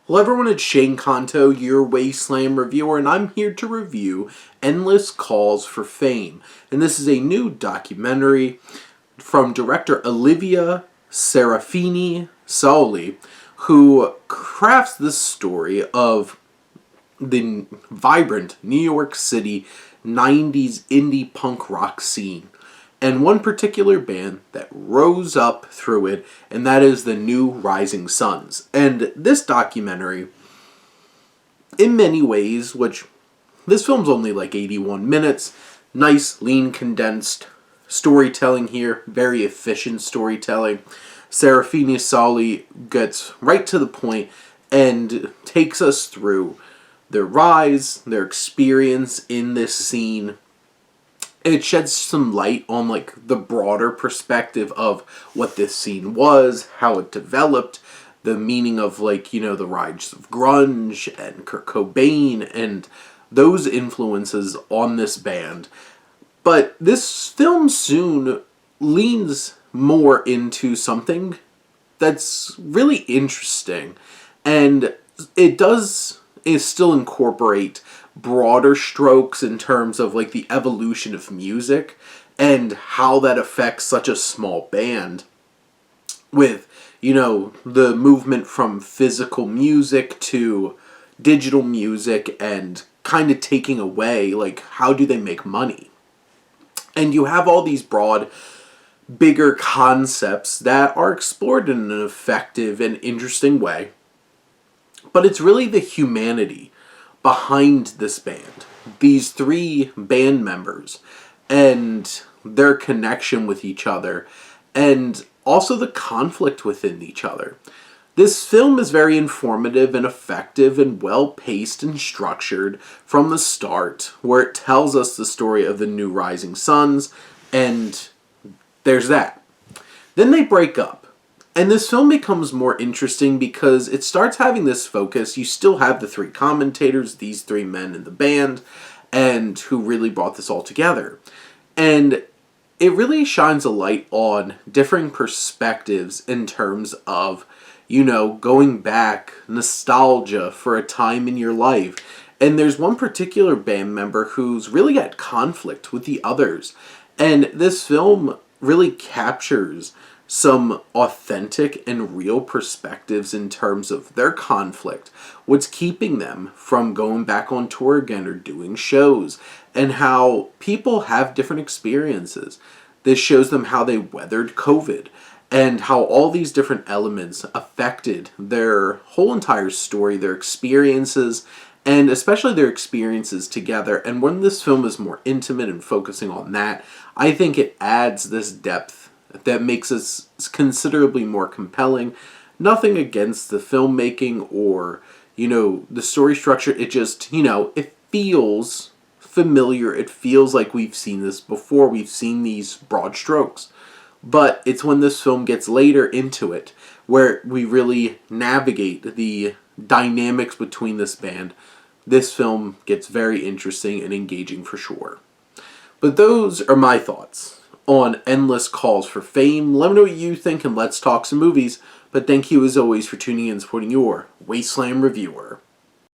Hello everyone, it's Shane Kanto, your Wasteland reviewer, and I'm here to review Endless Calls for Fame. And this is a new documentary from director Olivia Serafini Sauli, who crafts this story of the vibrant New York City 90s indie punk rock scene. And one particular band that rose up through it, and that is the New Rising Suns. And this documentary, in many ways, which this film's only like 81 minutes, nice, lean, condensed storytelling here, very efficient storytelling. Serafini Sauli gets right to the point and takes us through their rise, their experience in this scene. It sheds some light on like the broader perspective of what this scene was, how it developed, the meaning of like, the rise of grunge and Kurt Cobain and those influences on this band. But this film soon leans more into something that's really interesting, and it still incorporate broader strokes in terms of like the evolution of music and how that affects such a small band with, the movement from physical music to digital music and kind of taking away, like, how do they make money? And you have all these broad, bigger concepts that are explored in an effective and interesting way. But it's really the humanity behind this band, these three band members, and their connection with each other, and also the conflict within each other. This film is very informative and effective and well-paced and structured from the start, where it tells us the story of the New Rising Suns, and there's that. Then they break up. And this film becomes more interesting because it starts having this focus. You still have the three commentators, these three men in the band, and who really brought this all together. And it really shines a light on differing perspectives in terms of, going back, nostalgia for a time in your life. And there's one particular band member who's really at conflict with the others. And this film really captures some authentic and real perspectives in terms of their conflict, what's keeping them from going back on tour again or doing shows, and how people have different experiences. This shows them how they weathered COVID and how all these different elements affected their whole entire story, their experiences, and especially their experiences together. And when this film is more intimate and focusing on that, I think it adds this depth that makes it considerably more compelling. Nothing against the filmmaking or, the story structure. It just, it feels familiar. It feels like we've seen this before. We've seen these broad strokes. But it's when this film gets later into it where we really navigate the dynamics between this band. This film gets very interesting and engaging for sure. But those are my thoughts on Endless Calls for Fame. Let me know what you think and let's talk some movies. But thank you as always for tuning in and supporting your Wasteland reviewer.